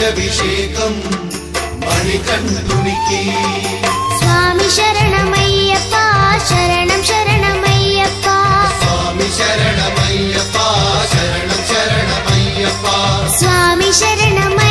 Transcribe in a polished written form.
నెయ్యభిషేకం మణికంఠునికి. స్వామి శరణమయ్యప్ప శరణం శరణమయ్యప్ప. స్వామి శరణమయ్యప్ప శరణం శరణమయ్యప్ప. స్వామి శరణమయ్యప్ప